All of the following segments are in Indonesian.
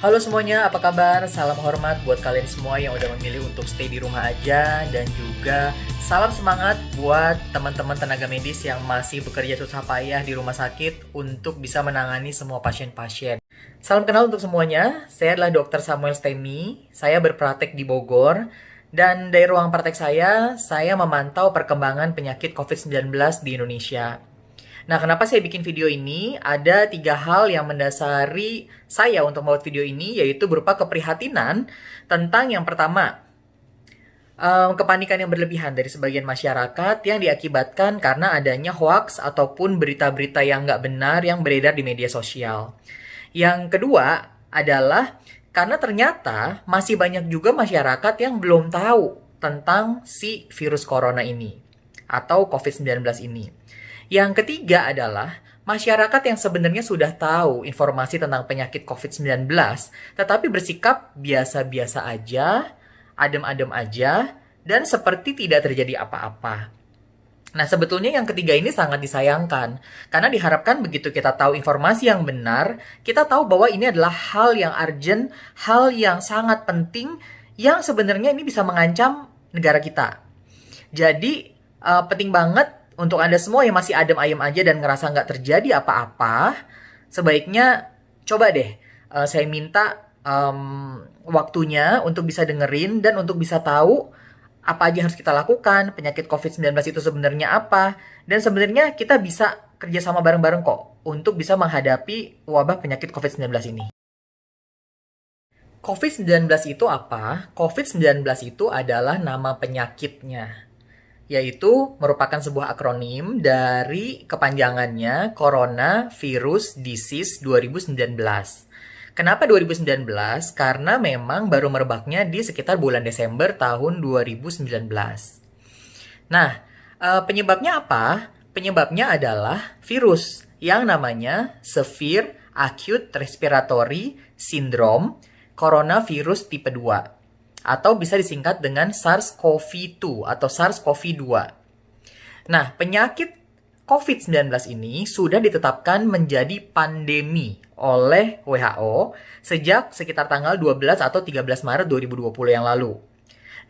Halo semuanya, apa kabar? Salam hormat buat kalian semua yang udah memilih untuk stay di rumah aja. Dan juga salam semangat buat teman-teman tenaga medis yang masih bekerja susah payah di rumah sakit untuk bisa menangani semua pasien-pasien. Salam kenal untuk semuanya, saya adalah Dr. Samuel Stemi. Saya berpraktek di Bogor. Dan dari ruang praktek saya memantau perkembangan penyakit COVID-19 di Indonesia. Nah, kenapa saya bikin video ini? Ada 3 hal yang mendasari saya untuk membuat video ini, yaitu berupa keprihatinan tentang yang pertama, kepanikan yang berlebihan dari sebagian masyarakat yang diakibatkan karena adanya hoaks ataupun berita-berita yang nggak benar yang beredar di media sosial. Yang kedua adalah karena ternyata masih banyak juga masyarakat yang belum tahu tentang si virus corona ini atau COVID-19 ini. Yang ketiga adalah masyarakat yang sebenarnya sudah tahu informasi tentang penyakit COVID-19, tetapi bersikap biasa-biasa aja, adem-adem aja, dan seperti tidak terjadi apa-apa. Nah, sebetulnya yang ketiga ini sangat disayangkan, karena diharapkan begitu kita tahu informasi yang benar, kita tahu bahwa ini adalah hal yang urgent, hal yang sangat penting, yang sebenarnya ini bisa mengancam negara kita. Jadi, penting banget untuk Anda semua yang masih adem ayem aja dan ngerasa nggak terjadi apa-apa, sebaiknya coba deh, saya minta waktunya untuk bisa dengerin dan untuk bisa tahu apa aja yang harus kita lakukan, penyakit COVID-19 itu sebenarnya apa, dan sebenarnya kita bisa kerjasama bareng-bareng kok untuk bisa menghadapi wabah penyakit COVID-19 ini. COVID-19 itu apa? COVID-19 itu adalah nama penyakitnya, yaitu merupakan sebuah akronim dari kepanjangannya Coronavirus Disease 2019. Kenapa 2019? Karena memang baru merebaknya di sekitar bulan Desember tahun 2019. Nah, penyebabnya apa? Penyebabnya adalah virus yang namanya Severe Acute Respiratory Syndrome Coronavirus tipe 2. Atau bisa disingkat dengan SARS-CoV-2 atau SARS-CoV-2. Nah, penyakit COVID-19 ini sudah ditetapkan menjadi pandemi oleh WHO sejak sekitar tanggal 12 atau 13 Maret 2020 yang lalu.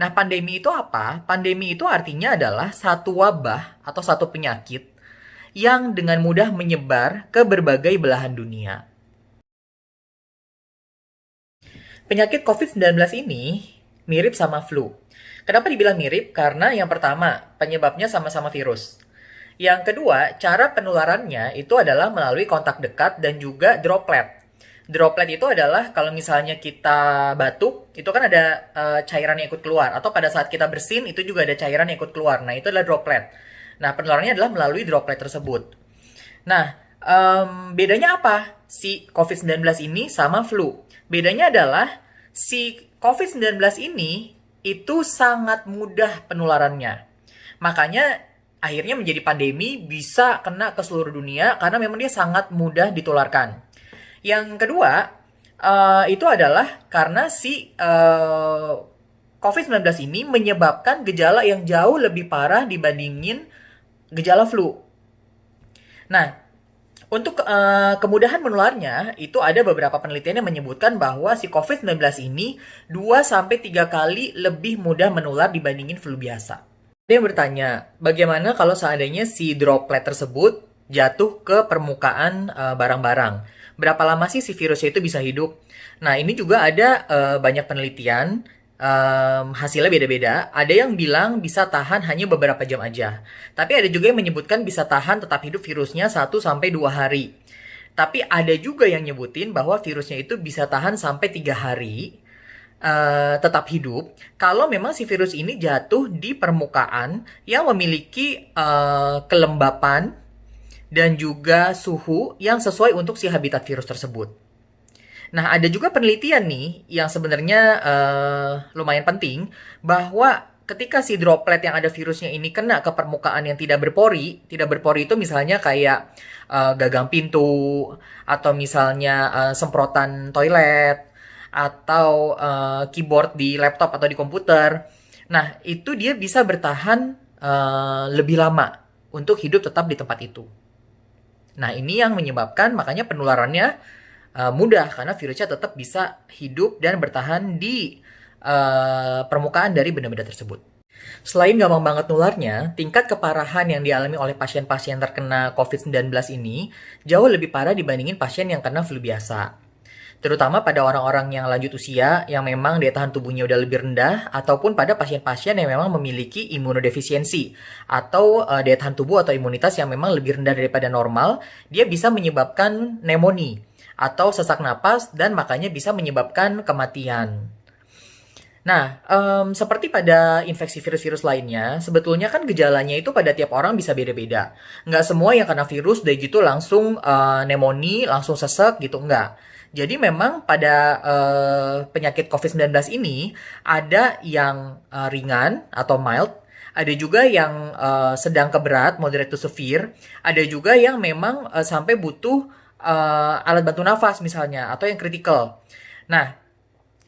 Nah, pandemi itu apa? Pandemi itu artinya adalah satu wabah atau satu penyakit yang dengan mudah menyebar ke berbagai belahan dunia. Penyakit COVID-19 ini mirip sama flu. Kenapa dibilang mirip? Karena yang pertama, penyebabnya sama-sama virus. Yang kedua, cara penularannya itu adalah melalui kontak dekat dan juga droplet. Droplet itu adalah kalau misalnya kita batuk, itu kan ada cairan yang ikut keluar. Atau pada saat kita bersin, itu juga ada cairan yang ikut keluar. Nah, itu adalah droplet. Nah, penularannya adalah melalui droplet tersebut. Nah, bedanya apa? Si COVID-19 ini sama flu. Bedanya adalah si COVID-19 ini itu sangat mudah penularannya. Makanya akhirnya menjadi pandemi, bisa kena ke seluruh dunia karena memang dia sangat mudah ditularkan. Yang kedua, itu adalah karena si COVID-19 ini menyebabkan gejala yang jauh lebih parah dibandingin gejala flu. Nah, untuk kemudahan menularnya, itu ada beberapa penelitian yang menyebutkan bahwa si COVID-19 ini 2-3 kali lebih mudah menular dibandingin flu biasa. Ada yang bertanya, bagaimana kalau seandainya si droplet tersebut jatuh ke permukaan barang-barang? Berapa lama sih si virusnya itu bisa hidup? Nah, ini juga ada banyak penelitian, hasilnya beda-beda. Ada yang bilang bisa tahan hanya beberapa jam aja. Tapi ada juga yang menyebutkan bisa tahan tetap hidup virusnya 1-2 hari. Tapi ada juga yang nyebutin bahwa virusnya itu bisa tahan sampai 3 hari tetap hidup kalau memang si virus ini jatuh di permukaan yang memiliki kelembapan dan juga suhu yang sesuai untuk si habitat virus tersebut. Nah, ada juga penelitian nih yang sebenarnya lumayan penting bahwa ketika si droplet yang ada virusnya ini kena ke permukaan yang tidak berpori itu misalnya kayak gagang pintu atau misalnya semprotan toilet atau keyboard di laptop atau di komputer. Nah, itu dia bisa bertahan lebih lama untuk hidup tetap di tempat itu. Nah, ini yang menyebabkan makanya penularannya mudah karena virusnya tetap bisa hidup dan bertahan di permukaan dari benda-benda tersebut. Selain gampang banget nularnya, tingkat keparahan yang dialami oleh pasien-pasien terkena COVID-19 ini jauh lebih parah dibandingin pasien yang kena flu biasa. Terutama pada orang-orang yang lanjut usia, yang memang daya tahan tubuhnya udah lebih rendah, ataupun pada pasien-pasien yang memang memiliki imunodefisiensi, atau daya tahan tubuh atau imunitas yang memang lebih rendah daripada normal, dia bisa menyebabkan pneumonia, atau sesak napas, dan makanya bisa menyebabkan kematian. Nah, seperti pada infeksi virus-virus lainnya, sebetulnya kan gejalanya itu pada tiap orang bisa beda-beda. Nggak semua yang kena virus, udah gitu langsung pneumonia, langsung sesek gitu, nggak. Jadi memang pada penyakit COVID-19 ini, ada yang ringan atau mild, ada juga yang sedang ke berat, moderate to severe, ada juga yang memang sampai butuh alat bantu nafas misalnya, atau yang critical. Nah,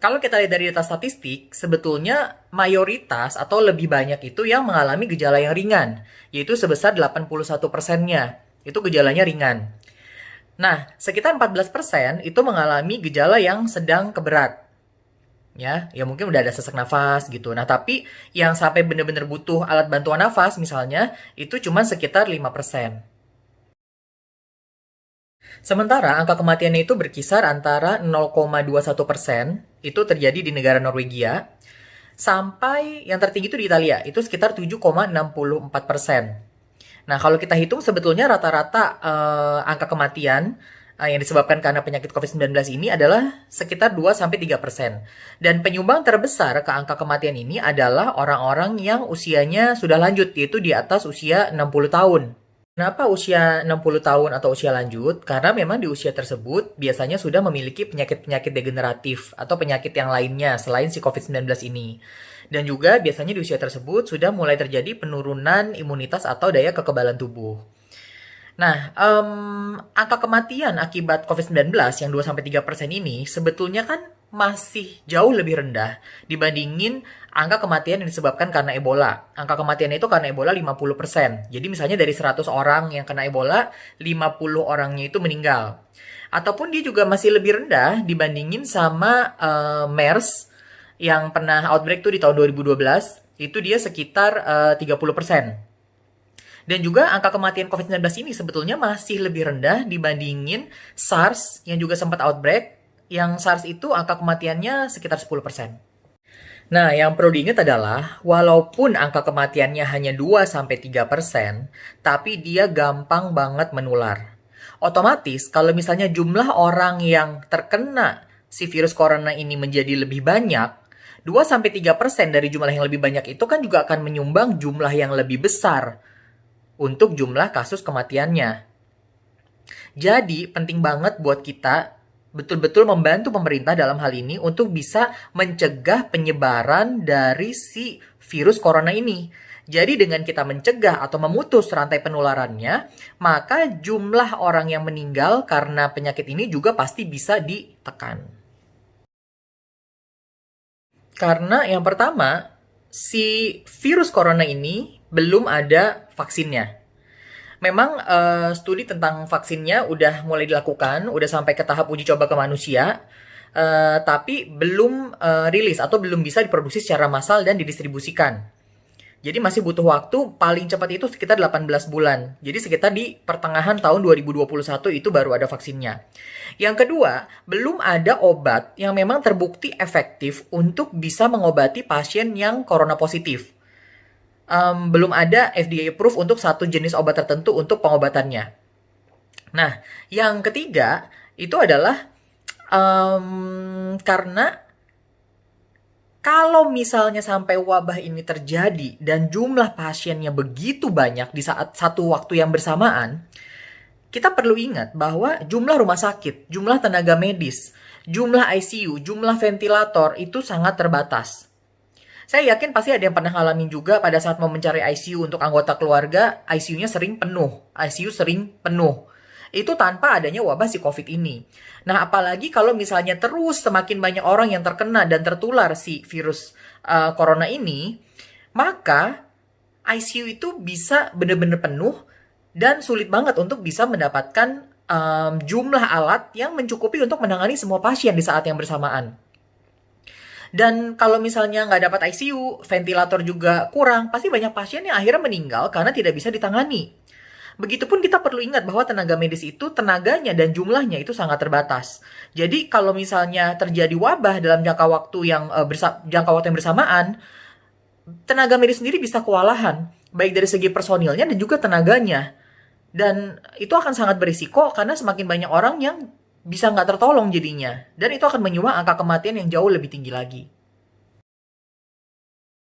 kalau kita lihat dari data statistik, sebetulnya mayoritas atau lebih banyak itu yang mengalami gejala yang ringan, yaitu sebesar 81%-nya. Itu gejalanya ringan. Nah, sekitar 14% itu mengalami gejala yang sedang ke berat. Ya mungkin udah ada sesak nafas gitu. Nah, tapi yang sampai benar-benar butuh alat bantuan nafas misalnya, itu cuma sekitar 5%. Sementara angka kematiannya itu berkisar antara 0,21%, itu terjadi di negara Norwegia, sampai yang tertinggi itu di Italia, itu sekitar 7,64%. Nah, kalau kita hitung sebetulnya rata-rata angka kematian yang disebabkan karena penyakit COVID-19 ini adalah sekitar 2-3%. Dan penyumbang terbesar ke angka kematian ini adalah orang-orang yang usianya sudah lanjut, yaitu di atas usia 60 tahun. Kenapa usia 60 tahun atau usia lanjut? Karena memang di usia tersebut biasanya sudah memiliki penyakit-penyakit degeneratif atau penyakit yang lainnya selain si COVID-19 ini. Dan juga biasanya di usia tersebut sudah mulai terjadi penurunan imunitas atau daya kekebalan tubuh. Nah, angka kematian akibat COVID-19 yang 2-3% ini sebetulnya kan masih jauh lebih rendah dibandingin angka kematian yang disebabkan karena Ebola. Angka kematian itu karena Ebola 50%. Jadi misalnya dari 100 orang yang kena Ebola, 50 orangnya itu meninggal. Ataupun dia juga masih lebih rendah dibandingin sama MERS yang pernah outbreak tuh di tahun 2012, itu dia sekitar 30%. Dan juga angka kematian COVID-19 ini sebetulnya masih lebih rendah dibandingin SARS yang juga sempat outbreak, yang SARS itu angka kematiannya sekitar 10%. Nah, yang perlu diingat adalah, walaupun angka kematiannya hanya 2-3%, tapi dia gampang banget menular. Otomatis, kalau misalnya jumlah orang yang terkena si virus corona ini menjadi lebih banyak, 2-3% dari jumlah yang lebih banyak itu kan juga akan menyumbang jumlah yang lebih besar untuk jumlah kasus kematiannya. Jadi, penting banget buat kita betul-betul membantu pemerintah dalam hal ini untuk bisa mencegah penyebaran dari si virus corona ini. Jadi dengan kita mencegah atau memutus rantai penularannya, maka jumlah orang yang meninggal karena penyakit ini juga pasti bisa ditekan. Karena yang pertama, si virus corona ini belum ada vaksinnya. Memang studi tentang vaksinnya udah mulai dilakukan, udah sampai ke tahap uji coba ke manusia, tapi belum rilis atau belum bisa diproduksi secara massal dan didistribusikan. Jadi masih butuh waktu, paling cepat itu sekitar 18 bulan. Jadi sekitar di pertengahan tahun 2021 itu baru ada vaksinnya. Yang kedua, belum ada obat yang memang terbukti efektif untuk bisa mengobati pasien yang corona positif. Belum ada FDA approve untuk satu jenis obat tertentu untuk pengobatannya. Nah, yang ketiga itu adalah karena kalau misalnya sampai wabah ini terjadi dan jumlah pasiennya begitu banyak di saat satu waktu yang bersamaan, kita perlu ingat bahwa jumlah rumah sakit, jumlah tenaga medis, jumlah ICU, jumlah ventilator itu sangat terbatas. Saya yakin pasti ada yang pernah ngalamin juga pada saat mau mencari ICU untuk anggota keluarga, ICU-nya sering penuh, ICU sering penuh. Itu tanpa adanya wabah si COVID ini. Nah, apalagi kalau misalnya terus semakin banyak orang yang terkena dan tertular si virus corona ini, maka ICU itu bisa benar-benar penuh dan sulit banget untuk bisa mendapatkan jumlah alat yang mencukupi untuk menangani semua pasien di saat yang bersamaan. Dan kalau misalnya nggak dapat ICU, ventilator juga kurang, pasti banyak pasien yang akhirnya meninggal karena tidak bisa ditangani. Begitupun kita perlu ingat bahwa tenaga medis itu tenaganya dan jumlahnya itu sangat terbatas. Jadi kalau misalnya terjadi wabah dalam jangka waktu yang bersamaan, tenaga medis sendiri bisa kewalahan, baik dari segi personilnya dan juga tenaganya. Dan itu akan sangat berisiko karena semakin banyak orang yang bisa nggak tertolong jadinya. Dan itu akan menyumbang angka kematian yang jauh lebih tinggi lagi.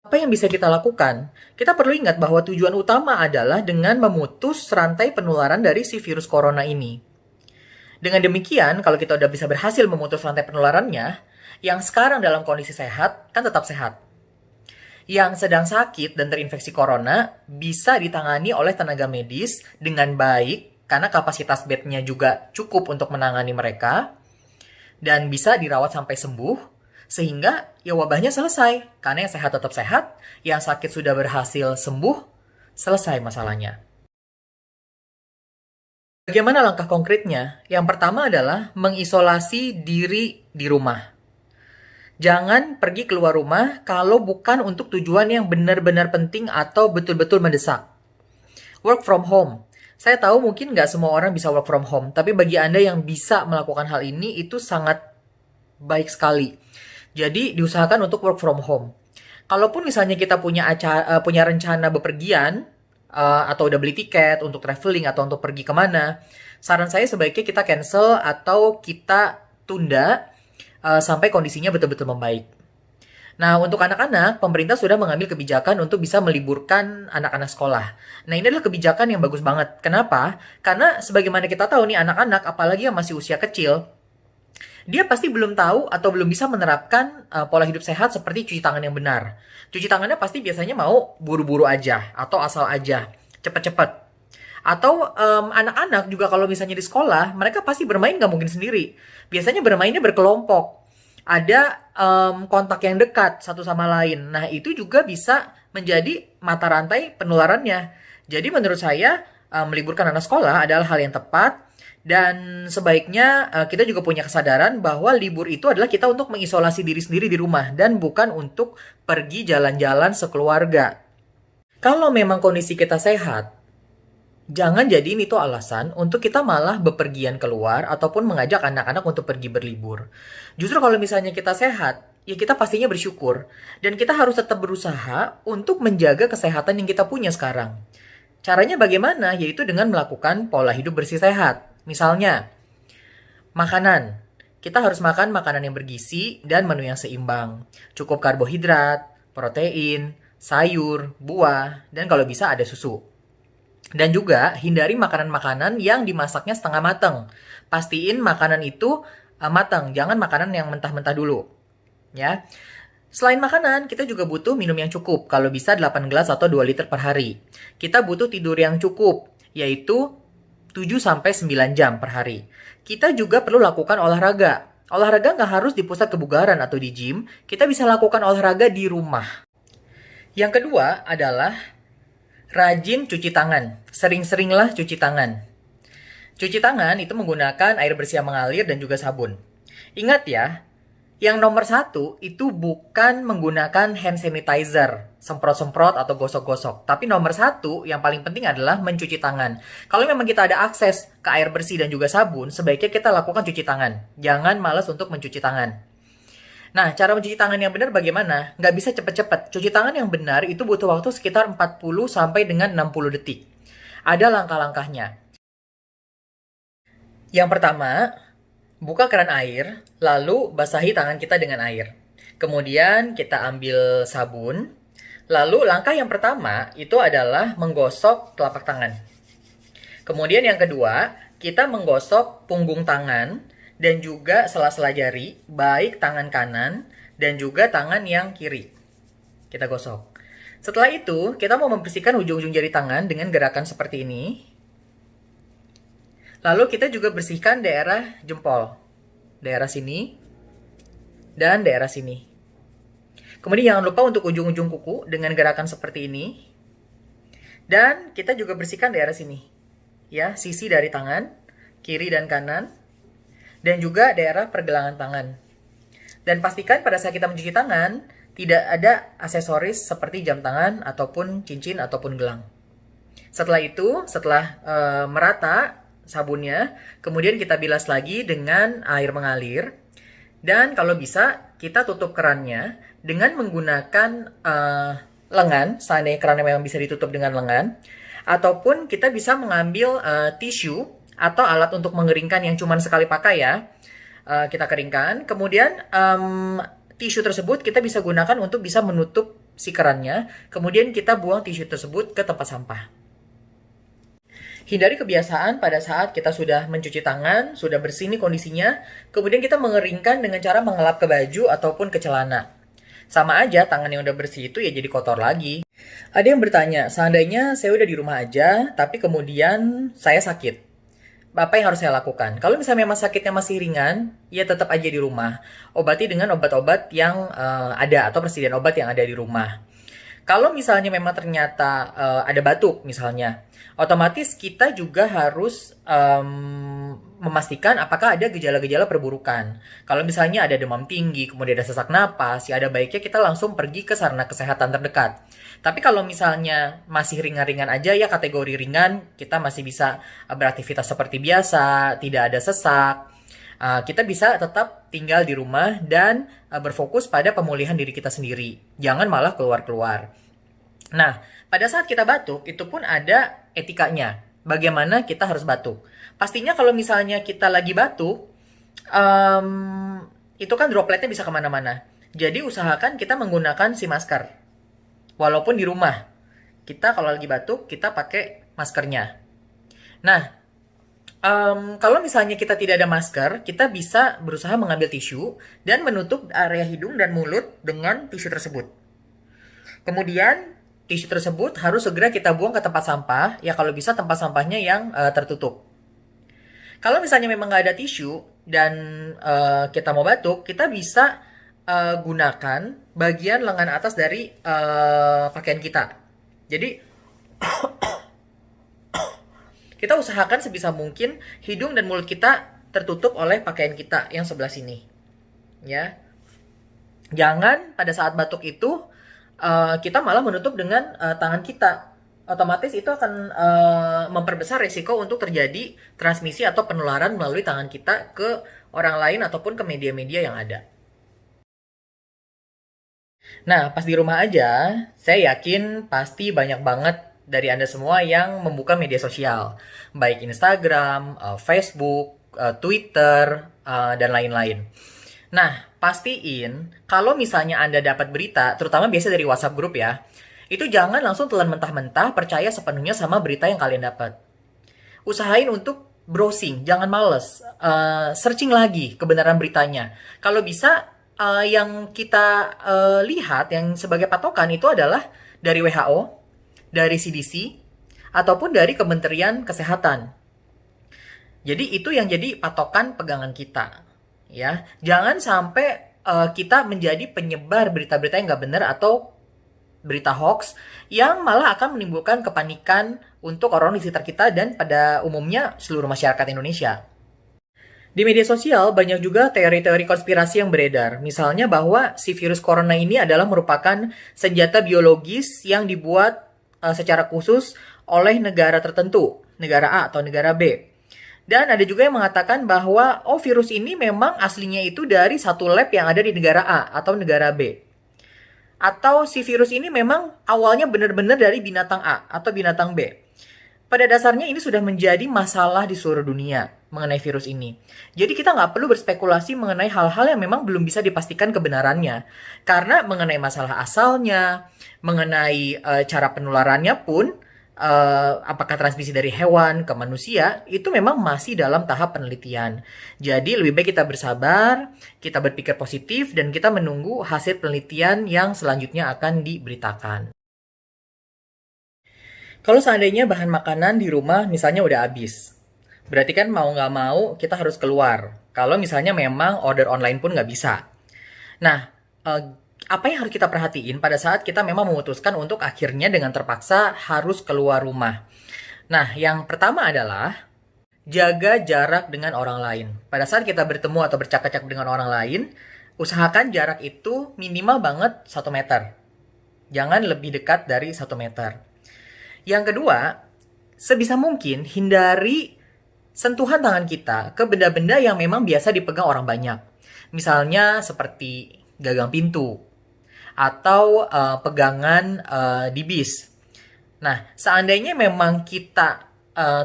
Apa yang bisa kita lakukan? Kita perlu ingat bahwa tujuan utama adalah dengan memutus rantai penularan dari si virus corona ini. Dengan demikian, kalau kita udah bisa berhasil memutus rantai penularannya, yang sekarang dalam kondisi sehat, kan tetap sehat. Yang sedang sakit dan terinfeksi corona bisa ditangani oleh tenaga medis dengan baik karena kapasitas bednya juga cukup untuk menangani mereka dan bisa dirawat sampai sembuh sehingga ya wabahnya selesai karena yang sehat tetap sehat, yang sakit sudah berhasil sembuh, selesai masalahnya. Bagaimana langkah konkretnya? Yang pertama adalah mengisolasi diri di rumah. Jangan pergi keluar rumah kalau bukan untuk tujuan yang benar-benar penting atau betul-betul mendesak. Work from home. Saya tahu mungkin nggak semua orang bisa work from home, tapi bagi Anda yang bisa melakukan hal ini itu sangat baik sekali. Jadi diusahakan untuk work from home. Kalaupun misalnya kita punya rencana bepergian, atau udah beli tiket untuk traveling atau untuk pergi kemana, saran saya sebaiknya kita cancel atau kita tunda sampai kondisinya betul-betul membaik. Nah, untuk anak-anak, pemerintah sudah mengambil kebijakan untuk bisa meliburkan anak-anak sekolah. Nah, ini adalah kebijakan yang bagus banget. Kenapa? Karena sebagaimana kita tahu nih, anak-anak, apalagi yang masih usia kecil, dia pasti belum tahu atau belum bisa menerapkan pola hidup sehat seperti cuci tangan yang benar. Cuci tangannya pasti biasanya mau buru-buru aja atau asal aja, cepet-cepet. Atau anak-anak juga kalau misalnya di sekolah, mereka pasti bermain nggak mungkin sendiri. Biasanya bermainnya berkelompok. Ada kontak yang dekat satu sama lain. Nah, itu juga bisa menjadi mata rantai penularannya. Jadi menurut saya, meliburkan anak sekolah adalah hal yang tepat. Dan sebaiknya kita juga punya kesadaran bahwa libur itu adalah kita untuk mengisolasi diri sendiri di rumah. Dan bukan untuk pergi jalan-jalan sekeluarga. Kalau memang kondisi kita sehat, jangan jadiin itu alasan untuk kita malah bepergian keluar ataupun mengajak anak-anak untuk pergi berlibur. Justru kalau misalnya kita sehat, ya kita pastinya bersyukur. Dan kita harus tetap berusaha untuk menjaga kesehatan yang kita punya sekarang. Caranya bagaimana? Yaitu dengan melakukan pola hidup bersih sehat. Misalnya, makanan. Kita harus makan makanan yang bergizi dan menu yang seimbang. Cukup karbohidrat, protein, sayur, buah, dan kalau bisa ada susu. Dan juga hindari makanan-makanan yang dimasaknya setengah matang. Pastiin makanan itu matang, jangan makanan yang mentah-mentah dulu. Ya. Selain makanan, kita juga butuh minum yang cukup, kalau bisa 8 gelas atau 2 liter per hari. Kita butuh tidur yang cukup, yaitu 7-9 jam per hari. Kita juga perlu lakukan olahraga. Olahraga nggak harus di pusat kebugaran atau di gym, kita bisa lakukan olahraga di rumah. Yang kedua adalah rajin cuci tangan. Sering-seringlah cuci tangan. Cuci tangan itu menggunakan air bersih yang mengalir dan juga sabun. Ingat ya, yang nomor 1 itu bukan menggunakan hand sanitizer, semprot-semprot atau gosok-gosok. Tapi nomor 1 yang paling penting adalah mencuci tangan. Kalau memang kita ada akses ke air bersih dan juga sabun, sebaiknya kita lakukan cuci tangan. Jangan malas untuk mencuci tangan. Nah, cara mencuci tangan yang benar bagaimana? Nggak bisa cepet-cepet. Cuci tangan yang benar itu butuh waktu sekitar 40 sampai dengan 60 detik. Ada langkah-langkahnya. Yang pertama, buka keran air, lalu basahi tangan kita dengan air. Kemudian kita ambil sabun. Lalu langkah yang pertama itu adalah menggosok telapak tangan. Kemudian yang kedua, kita menggosok punggung tangan dan juga sela-sela jari, baik tangan kanan dan juga tangan yang kiri. Kita gosok. Setelah itu, kita mau membersihkan ujung-ujung jari tangan dengan gerakan seperti ini. Lalu kita juga bersihkan daerah jempol. Daerah sini. Dan daerah sini. Kemudian jangan lupa untuk ujung-ujung kuku dengan gerakan seperti ini. Dan kita juga bersihkan daerah sini. Ya, sisi dari tangan. kiri dan kanan, dan juga daerah pergelangan tangan. Dan pastikan pada saat kita mencuci tangan, tidak ada aksesoris seperti jam tangan, ataupun cincin, ataupun gelang. Setelah itu, setelah merata sabunnya, kemudian kita bilas lagi dengan air mengalir. Dan kalau bisa, kita tutup kerannya dengan menggunakan lengan, seandainya kerannya memang bisa ditutup dengan lengan. Ataupun kita bisa mengambil tisu atau alat untuk mengeringkan yang cuma sekali pakai ya. Kita keringkan, kemudian tisu tersebut kita bisa gunakan untuk bisa menutup si kerannya. Kemudian kita buang tisu tersebut ke tempat sampah. Hindari kebiasaan pada saat kita sudah mencuci tangan, sudah bersih nih kondisinya, kemudian kita mengeringkan dengan cara mengelap ke baju ataupun ke celana. Sama aja, tangan yang udah bersih itu ya jadi kotor lagi. Ada yang bertanya, seandainya saya udah di rumah aja, tapi kemudian saya sakit. Apa yang harus saya lakukan? Kalau misalnya memang sakitnya masih ringan, ya tetap aja di rumah. Obati dengan obat-obat yang ada atau persediaan obat yang ada di rumah. Kalau misalnya memang ternyata ada batuk misalnya, otomatis kita juga harus memastikan apakah ada gejala-gejala perburukan. Kalau misalnya ada demam tinggi, kemudian ada sesak napas, ya ada baiknya kita langsung pergi ke sarana kesehatan terdekat. Tapi kalau misalnya masih ringan-ringan aja, ya kategori ringan, kita masih bisa beraktivitas seperti biasa, tidak ada sesak. Kita bisa tetap tinggal di rumah dan berfokus pada pemulihan diri kita sendiri. Jangan malah keluar-keluar. Nah, pada saat kita batuk, itu pun ada etikanya. Bagaimana kita harus batuk. Pastinya kalau misalnya kita lagi batuk, itu kan dropletnya bisa kemana-mana. Jadi usahakan kita menggunakan si masker. Walaupun di rumah. Kita kalau lagi batuk, kita pakai maskernya. Nah, kalau misalnya kita tidak ada masker, kita bisa berusaha mengambil tisu dan menutup area hidung dan mulut dengan tisu tersebut. Kemudian, tisu tersebut harus segera kita buang ke tempat sampah, ya kalau bisa tempat sampahnya yang tertutup. Kalau misalnya memang nggak ada tisu dan kita mau batuk, kita bisa gunakan bagian lengan atas dari pakaian kita. Jadi, kita usahakan sebisa mungkin hidung dan mulut kita tertutup oleh pakaian kita yang sebelah sini. Ya. Jangan pada saat batuk itu kita malah menutup dengan tangan kita. Otomatis itu akan memperbesar risiko untuk terjadi transmisi atau penularan melalui tangan kita ke orang lain ataupun ke media-media yang ada. Nah, pas di rumah aja, saya yakin pasti banyak banget dari Anda semua yang membuka media sosial. Baik Instagram, Facebook, Twitter, dan lain-lain. Nah, pastiin kalau misalnya Anda dapat berita, terutama biasa dari WhatsApp grup ya, itu jangan langsung telan mentah-mentah percaya sepenuhnya sama berita yang kalian dapat. Usahain untuk browsing, jangan males. Searching lagi kebenaran beritanya. Kalau bisa, yang kita lihat yang sebagai patokan itu adalah dari WHO, dari CDC, ataupun dari Kementerian Kesehatan. Jadi itu yang jadi patokan pegangan kita. Ya, jangan sampai kita menjadi penyebar berita-berita yang nggak benar atau berita hoax yang malah akan menimbulkan kepanikan untuk orang di sekitar kita dan pada umumnya seluruh masyarakat Indonesia. Di media sosial banyak juga teori-teori konspirasi yang beredar. Misalnya bahwa si virus corona ini adalah merupakan senjata biologis yang dibuat secara khusus oleh negara tertentu, negara A atau negara B. Dan ada juga yang mengatakan bahwa virus ini memang aslinya itu dari satu lab yang ada di negara A atau negara B. Atau si virus ini memang awalnya benar-benar dari binatang A atau binatang B. Pada dasarnya ini sudah menjadi masalah di seluruh dunia mengenai virus ini. Jadi kita nggak perlu berspekulasi mengenai hal-hal yang memang belum bisa dipastikan kebenarannya. Karena mengenai masalah asalnya, mengenai cara penularannya pun, apakah transmisi dari hewan ke manusia, itu memang masih dalam tahap penelitian. Jadi lebih baik kita bersabar, kita berpikir positif, dan kita menunggu hasil penelitian yang selanjutnya akan diberitakan. Kalau seandainya bahan makanan di rumah misalnya udah habis, berarti kan mau nggak mau kita harus keluar. Kalau misalnya memang order online pun nggak bisa. Nah, apa yang harus kita perhatiin pada saat kita memang memutuskan untuk akhirnya dengan terpaksa harus keluar rumah? Nah, yang pertama adalah jaga jarak dengan orang lain. Pada saat kita bertemu atau bercakap-cakap dengan orang lain, usahakan jarak itu minimal banget 1 meter. Jangan lebih dekat dari 1 meter. Yang kedua, sebisa mungkin hindari sentuhan tangan kita ke benda-benda yang memang biasa dipegang orang banyak. Misalnya seperti gagang pintu atau pegangan di bis. Nah, seandainya memang kita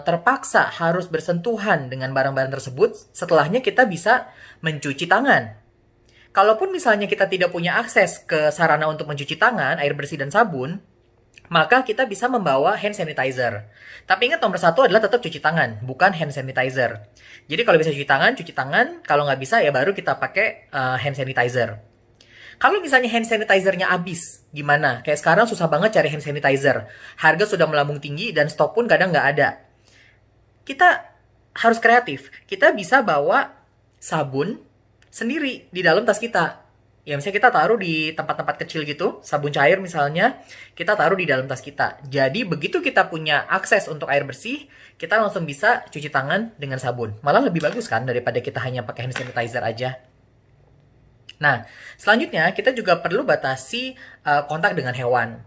terpaksa harus bersentuhan dengan barang-barang tersebut, setelahnya kita bisa mencuci tangan. Kalaupun misalnya kita tidak punya akses ke sarana untuk mencuci tangan, air bersih dan sabun, maka kita bisa membawa hand sanitizer. Tapi ingat nomor satu adalah tetap cuci tangan, bukan hand sanitizer. Jadi kalau bisa cuci tangan. Kalau nggak bisa ya baru kita pakai hand sanitizer. Kalau misalnya hand sanitizer-nya habis, gimana? Kayak sekarang susah banget cari hand sanitizer. Harga sudah melambung tinggi dan stok pun kadang nggak ada. Kita harus kreatif. Kita bisa bawa sabun sendiri di dalam tas kita. Ya misalnya kita taruh di tempat-tempat kecil gitu, sabun cair misalnya, kita taruh di dalam tas kita. Jadi begitu kita punya akses untuk air bersih, kita langsung bisa cuci tangan dengan sabun. Malah lebih bagus kan daripada kita hanya pakai hand sanitizer aja. Nah, selanjutnya kita juga perlu batasi kontak dengan hewan.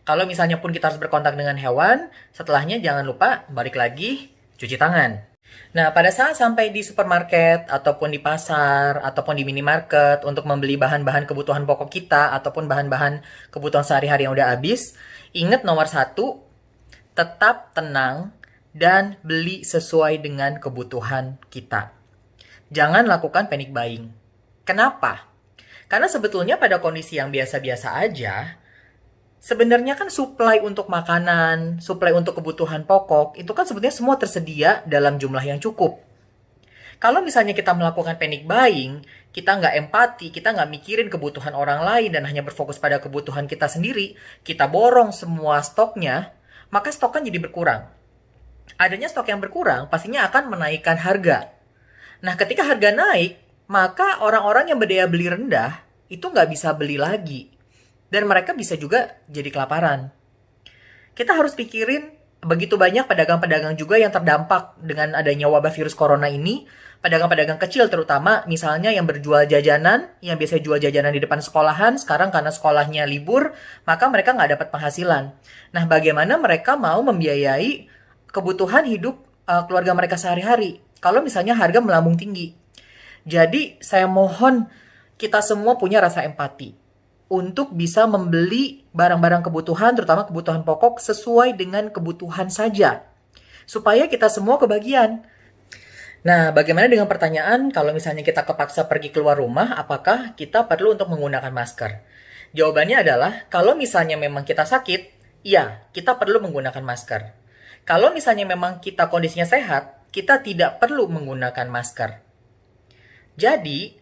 Kalau misalnya pun kita harus berkontak dengan hewan, setelahnya jangan lupa balik lagi cuci tangan. Nah, pada saat sampai di supermarket, ataupun di pasar, ataupun di minimarket untuk membeli bahan-bahan kebutuhan pokok kita, ataupun bahan-bahan kebutuhan sehari-hari yang udah habis, ingat nomor satu, tetap tenang dan beli sesuai dengan kebutuhan kita. Jangan lakukan panic buying. Kenapa? Karena sebetulnya pada kondisi yang biasa-biasa aja, sebenarnya kan supply untuk makanan, supply untuk kebutuhan pokok, itu kan sebetulnya semua tersedia dalam jumlah yang cukup. Kalau misalnya kita melakukan panic buying, kita nggak empati, kita nggak mikirin kebutuhan orang lain dan hanya berfokus pada kebutuhan kita sendiri, kita borong semua stoknya, maka stok kan jadi berkurang. Adanya stok yang berkurang pastinya akan menaikkan harga. Nah, ketika harga naik, maka orang-orang yang berdaya beli rendah itu nggak bisa beli lagi. Dan mereka bisa juga jadi kelaparan. Kita harus pikirin begitu banyak pedagang-pedagang juga yang terdampak dengan adanya wabah virus corona ini. Pedagang-pedagang kecil terutama, misalnya yang berjual jajanan, yang biasanya jual jajanan di depan sekolahan, sekarang karena sekolahnya libur, maka mereka nggak dapat penghasilan. Nah, bagaimana mereka mau membiayai kebutuhan hidup keluarga mereka sehari-hari kalau misalnya harga melambung tinggi? Jadi, saya mohon kita semua punya rasa empati untuk bisa membeli barang-barang kebutuhan, terutama kebutuhan pokok, sesuai dengan kebutuhan saja. Supaya kita semua kebagian. Nah, bagaimana dengan pertanyaan kalau misalnya kita kepaksa pergi keluar rumah, apakah kita perlu untuk menggunakan masker? Jawabannya adalah, kalau misalnya memang kita sakit, ya, kita perlu menggunakan masker. Kalau misalnya memang kita kondisinya sehat, kita tidak perlu menggunakan masker. Jadi,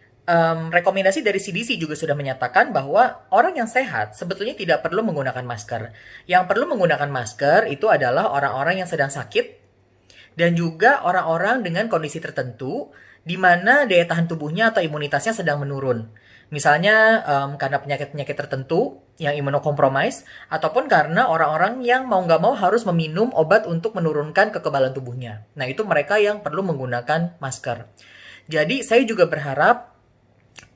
rekomendasi dari CDC juga sudah menyatakan bahwa orang yang sehat sebetulnya tidak perlu menggunakan masker. Yang perlu menggunakan masker itu adalah orang-orang yang sedang sakit dan juga orang-orang dengan kondisi tertentu di mana daya tahan tubuhnya atau imunitasnya sedang menurun. Misalnya karena penyakit-penyakit tertentu yang imunokompromis ataupun karena orang-orang yang mau nggak mau harus meminum obat untuk menurunkan kekebalan tubuhnya. Nah, itu mereka yang perlu menggunakan masker. Jadi, saya juga berharap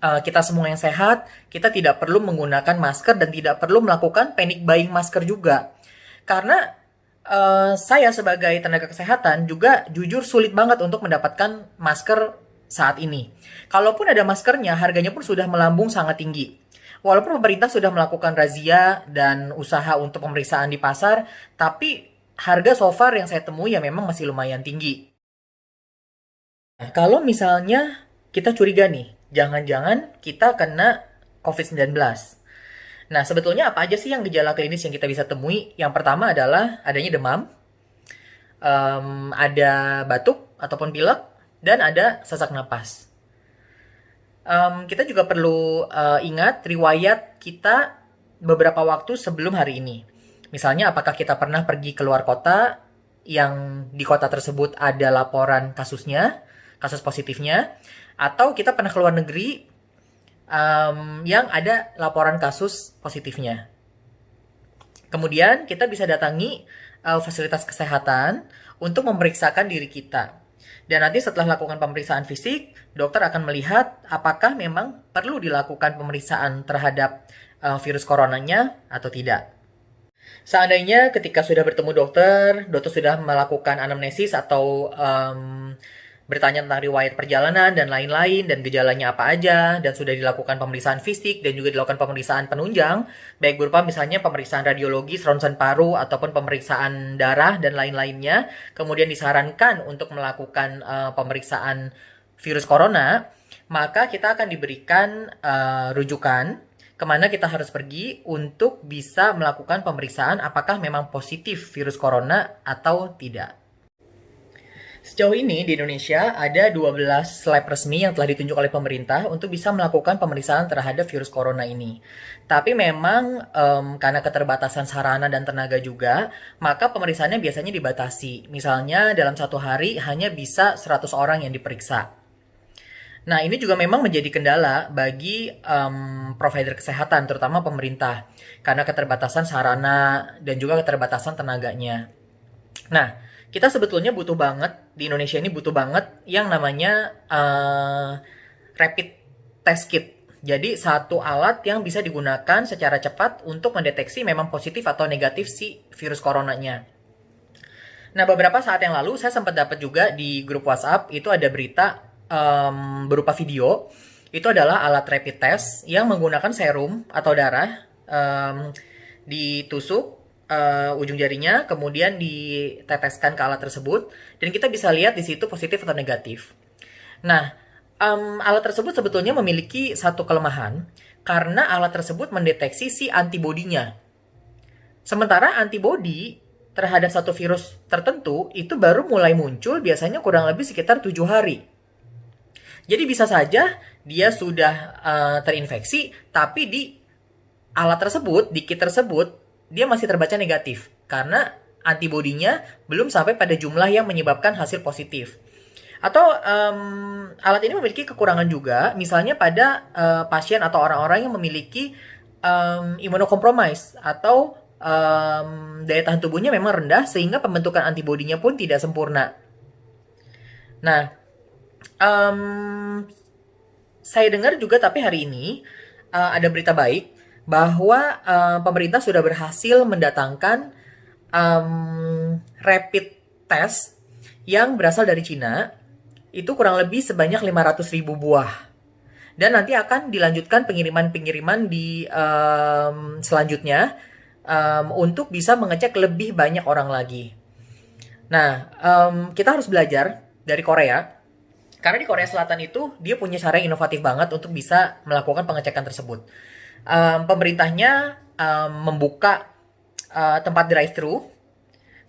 kita semua yang sehat, kita tidak perlu menggunakan masker dan tidak perlu melakukan panic buying masker juga. Karena saya sebagai tenaga kesehatan juga jujur sulit banget untuk mendapatkan masker saat ini. Kalaupun ada maskernya, harganya pun sudah melambung sangat tinggi. Walaupun pemerintah sudah melakukan razia dan usaha untuk pemeriksaan di pasar, tapi harga so far yang saya temui ya memang masih lumayan tinggi. Nah, kalau misalnya kita curiga nih, jangan-jangan kita kena COVID-19. Nah, sebetulnya apa aja sih yang gejala klinis yang kita bisa temui? Yang pertama adalah adanya demam, ada batuk ataupun pilek, dan ada sesak napas. Kita juga perlu ingat riwayat kita beberapa waktu sebelum hari ini. Misalnya, apakah kita pernah pergi keluar kota yang di kota tersebut ada laporan kasusnya, kasus positifnya, atau kita pernah keluar negeri yang ada laporan kasus positifnya. Kemudian kita bisa datangi fasilitas kesehatan untuk memeriksakan diri kita. Dan nanti setelah lakukan pemeriksaan fisik, dokter akan melihat apakah memang perlu dilakukan pemeriksaan terhadap virus coronanya atau tidak. Seandainya ketika sudah bertemu dokter, dokter sudah melakukan anamnesis atau bertanya tentang riwayat perjalanan dan lain-lain, dan gejalanya apa aja, dan sudah dilakukan pemeriksaan fisik dan juga dilakukan pemeriksaan penunjang, baik berupa misalnya pemeriksaan radiologis, ronsen paru, ataupun pemeriksaan darah dan lain-lainnya, kemudian disarankan untuk melakukan pemeriksaan virus corona, maka kita akan diberikan rujukan kemana kita harus pergi untuk bisa melakukan pemeriksaan apakah memang positif virus corona atau tidak. Sejauh ini di Indonesia ada 12 lab resmi yang telah ditunjuk oleh pemerintah untuk bisa melakukan pemeriksaan terhadap virus corona ini. Tapi memang karena keterbatasan sarana dan tenaga juga, maka pemeriksaannya biasanya dibatasi. Misalnya dalam satu hari hanya bisa 100 orang yang diperiksa. Nah, ini juga memang menjadi kendala bagi provider kesehatan, terutama pemerintah, karena keterbatasan sarana dan juga keterbatasan tenaganya. Nah, kita sebetulnya butuh banget, di Indonesia ini butuh banget yang namanya rapid test kit. Jadi satu alat yang bisa digunakan secara cepat untuk mendeteksi memang positif atau negatif si virus coronanya. Nah, beberapa saat yang lalu saya sempat dapat juga di grup WhatsApp, itu ada berita berupa video. Itu adalah alat rapid test yang menggunakan serum atau darah ditusuk ujung jarinya, kemudian diteteskan ke alat tersebut, dan kita bisa lihat di situ positif atau negatif. Nah, alat tersebut sebetulnya memiliki satu kelemahan, karena alat tersebut mendeteksi si antibodinya. Sementara antibodi terhadap satu virus tertentu itu baru mulai muncul biasanya kurang lebih sekitar 7 hari. Jadi bisa saja dia sudah terinfeksi, tapi di alat tersebut, di kit tersebut, dia masih terbaca negatif karena antibodinya belum sampai pada jumlah yang menyebabkan hasil positif. Atau alat ini memiliki kekurangan juga, misalnya pada pasien atau orang-orang yang memiliki imunokompromis atau daya tahan tubuhnya memang rendah sehingga pembentukan antibodinya pun tidak sempurna. Nah, saya dengar juga tapi hari ini ada berita baik bahwa pemerintah sudah berhasil mendatangkan rapid test yang berasal dari Cina, itu kurang lebih sebanyak 500.000 buah. Dan nanti akan dilanjutkan pengiriman-pengiriman di selanjutnya untuk bisa mengecek lebih banyak orang lagi. Nah, kita harus belajar dari Korea, karena di Korea Selatan itu dia punya cara yang inovatif banget untuk bisa melakukan pengecekan tersebut. Pemerintahnya membuka tempat drive-thru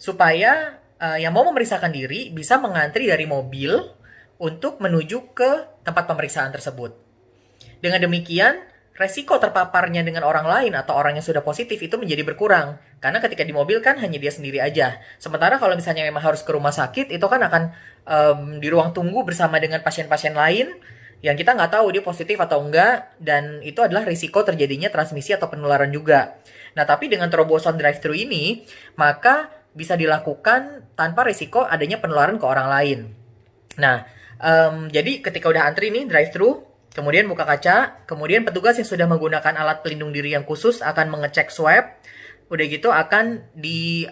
supaya yang mau memeriksakan diri bisa mengantri dari mobil untuk menuju ke tempat pemeriksaan tersebut. Dengan demikian, resiko terpaparnya dengan orang lain atau orang yang sudah positif itu menjadi berkurang. Karena ketika di mobil kan hanya dia sendiri aja. Sementara kalau misalnya memang harus ke rumah sakit, itu kan akan di ruang tunggu bersama dengan pasien-pasien lain yang kita nggak tahu dia positif atau enggak, dan itu adalah risiko terjadinya transmisi atau penularan juga. Nah, tapi dengan terobosan drive-thru ini, maka bisa dilakukan tanpa risiko adanya penularan ke orang lain. Nah, jadi ketika udah antri nih drive-thru, kemudian buka kaca, kemudian petugas yang sudah menggunakan alat pelindung diri yang khusus akan mengecek swab, udah gitu akan di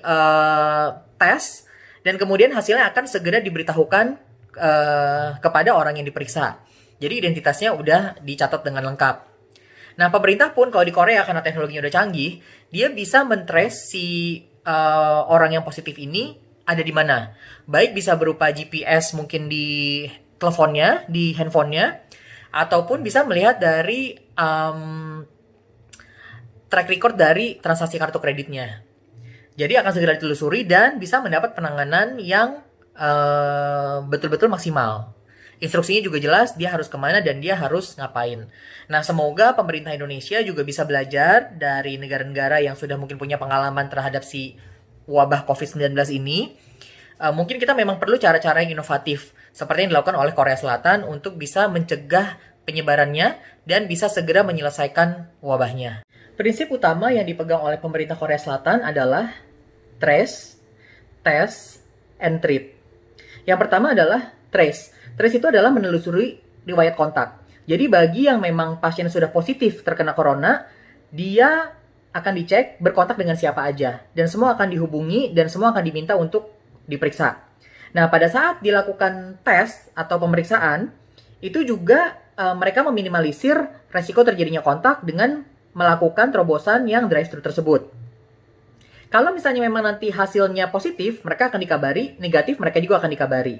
tes, dan kemudian hasilnya akan segera diberitahukan kepada orang yang diperiksa. Jadi identitasnya udah dicatat dengan lengkap. Nah, pemerintah pun kalau di Korea karena teknologinya udah canggih, dia bisa men-trace si orang yang positif ini ada di mana. Baik bisa berupa GPS mungkin di teleponnya, di handphonenya, ataupun bisa melihat dari track record dari transaksi kartu kreditnya. Jadi akan segera ditelusuri dan bisa mendapat penanganan yang betul-betul maksimal. Instruksinya juga jelas, dia harus kemana dan dia harus ngapain. Nah, semoga pemerintah Indonesia juga bisa belajar dari negara-negara yang sudah mungkin punya pengalaman terhadap si wabah COVID-19 ini. Mungkin kita memang perlu cara-cara yang inovatif, seperti yang dilakukan oleh Korea Selatan untuk bisa mencegah penyebarannya dan bisa segera menyelesaikan wabahnya. Prinsip utama yang dipegang oleh pemerintah Korea Selatan adalah trace, test, and treat. Yang pertama adalah trace. Trace itu adalah menelusuri riwayat kontak. Jadi bagi yang memang pasien sudah positif terkena corona, dia akan dicek berkontak dengan siapa aja. Dan semua akan dihubungi dan semua akan diminta untuk diperiksa. Nah, pada saat dilakukan tes atau pemeriksaan, itu juga mereka meminimalisir resiko terjadinya kontak dengan melakukan terobosan yang drive-thru tersebut. Kalau misalnya memang nanti hasilnya positif, mereka akan dikabari, negatif mereka juga akan dikabari.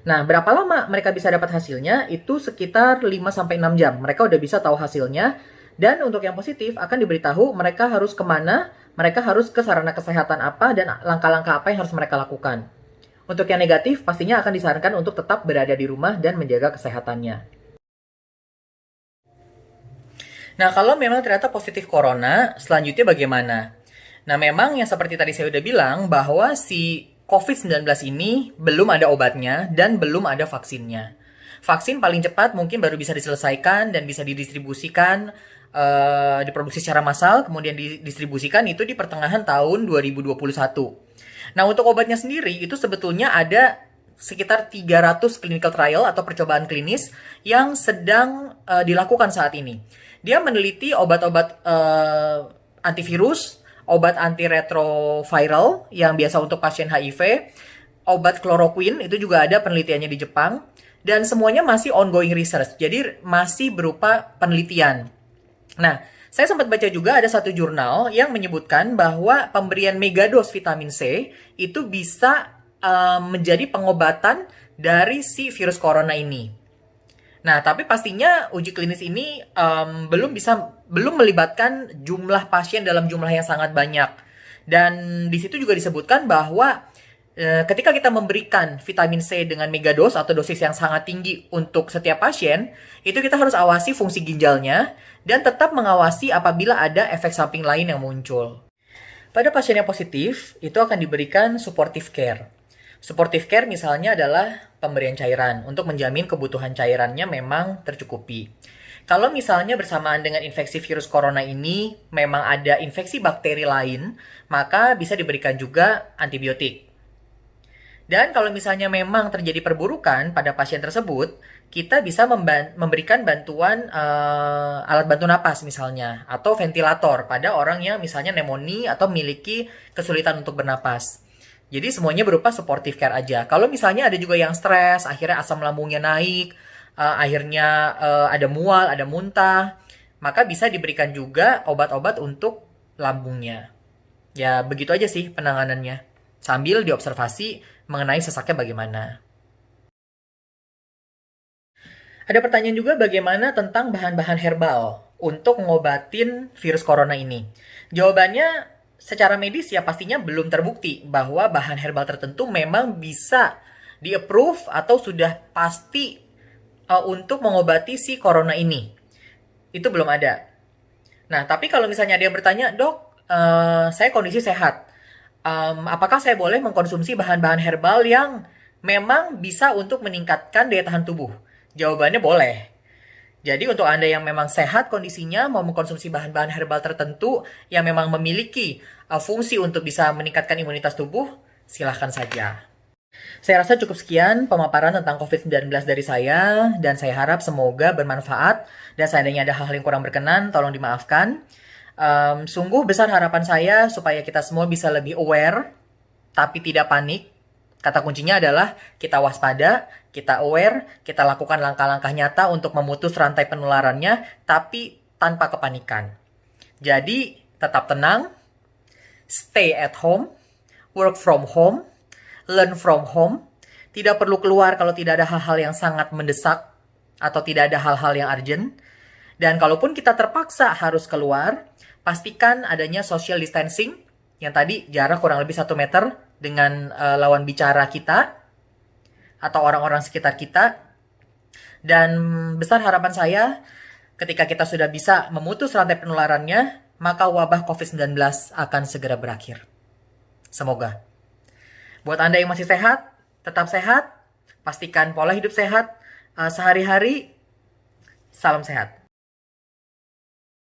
Nah, berapa lama mereka bisa dapat hasilnya? Itu sekitar 5-6 jam. Mereka udah bisa tahu hasilnya. Dan untuk yang positif akan diberitahu mereka harus kemana, mereka harus ke sarana kesehatan apa, dan langkah-langkah apa yang harus mereka lakukan. Untuk yang negatif, pastinya akan disarankan untuk tetap berada di rumah dan menjaga kesehatannya. Nah, kalau memang ternyata positif corona, selanjutnya bagaimana? Nah, memang yang seperti tadi saya udah bilang, bahwa si COVID-19 ini belum ada obatnya dan belum ada vaksinnya. Vaksin paling cepat mungkin baru bisa diselesaikan dan bisa didistribusikan, diproduksi secara massal, kemudian didistribusikan itu di pertengahan tahun 2021. Nah, untuk obatnya sendiri itu sebetulnya ada sekitar 300 clinical trial atau percobaan klinis yang sedang dilakukan saat ini. Dia meneliti obat-obat antivirus, obat antiretroviral yang biasa untuk pasien HIV, obat chloroquine itu juga ada penelitiannya di Jepang, dan semuanya masih ongoing research, jadi masih berupa penelitian. Nah, saya sempat baca juga ada satu jurnal yang menyebutkan bahwa pemberian megados vitamin C itu bisa menjadi pengobatan dari si virus corona ini. Nah, tapi pastinya uji klinis ini belum melibatkan jumlah pasien dalam jumlah yang sangat banyak. Dan di situ juga disebutkan bahwa ketika kita memberikan vitamin C dengan megados atau dosis yang sangat tinggi untuk setiap pasien, itu kita harus awasi fungsi ginjalnya dan tetap mengawasi apabila ada efek samping lain yang muncul. Pada pasien yang positif, itu akan diberikan supportive care. Supportive care misalnya adalah pemberian cairan untuk menjamin kebutuhan cairannya memang tercukupi. Kalau misalnya bersamaan dengan infeksi virus corona ini memang ada infeksi bakteri lain, maka bisa diberikan juga antibiotik. Dan kalau misalnya memang terjadi perburukan pada pasien tersebut, kita bisa memberikan bantuan alat bantu napas misalnya, atau ventilator pada orang yang misalnya pneumonia atau memiliki kesulitan untuk bernapas. Jadi semuanya berupa supportive care aja. Kalau misalnya ada juga yang stres, akhirnya asam lambungnya naik, akhirnya ada mual, ada muntah, maka bisa diberikan juga obat-obat untuk lambungnya. Ya begitu aja sih penanganannya. Sambil diobservasi mengenai sesaknya bagaimana. Ada pertanyaan juga bagaimana tentang bahan-bahan herbal untuk ngobatin virus corona ini. Jawabannya secara medis ya pastinya belum terbukti bahwa bahan herbal tertentu memang bisa di-approve atau sudah pasti untuk mengobati si corona ini. Itu belum ada. Nah, tapi kalau misalnya ada yang bertanya, "Dok, saya kondisi sehat. Apakah saya boleh mengkonsumsi bahan-bahan herbal yang memang bisa untuk meningkatkan daya tahan tubuh?" Jawabannya boleh. Jadi untuk Anda yang memang sehat kondisinya, mau mengkonsumsi bahan-bahan herbal tertentu yang memang memiliki fungsi untuk bisa meningkatkan imunitas tubuh, silahkan saja. Saya rasa cukup sekian pemaparan tentang COVID-19 dari saya, dan saya harap semoga bermanfaat, dan seandainya ada hal yang kurang berkenan, tolong dimaafkan. Sungguh besar harapan saya supaya kita semua bisa lebih aware, tapi tidak panik. Kata kuncinya adalah kita waspada, kita aware, kita lakukan langkah-langkah nyata untuk memutus rantai penularannya, tapi tanpa kepanikan. Jadi, tetap tenang, stay at home, work from home, learn from home. Tidak perlu keluar kalau tidak ada hal-hal yang sangat mendesak atau tidak ada hal-hal yang urgent. Dan kalaupun kita terpaksa harus keluar, pastikan adanya social distancing, yang tadi jarak kurang lebih 1 meter dengan lawan bicara kita atau orang-orang sekitar kita. Dan besar harapan saya, ketika kita sudah bisa memutus rantai penularannya, maka wabah COVID-19 akan segera berakhir. Semoga. Buat Anda yang masih sehat, tetap sehat, pastikan pola hidup sehat sehari-hari. Salam sehat.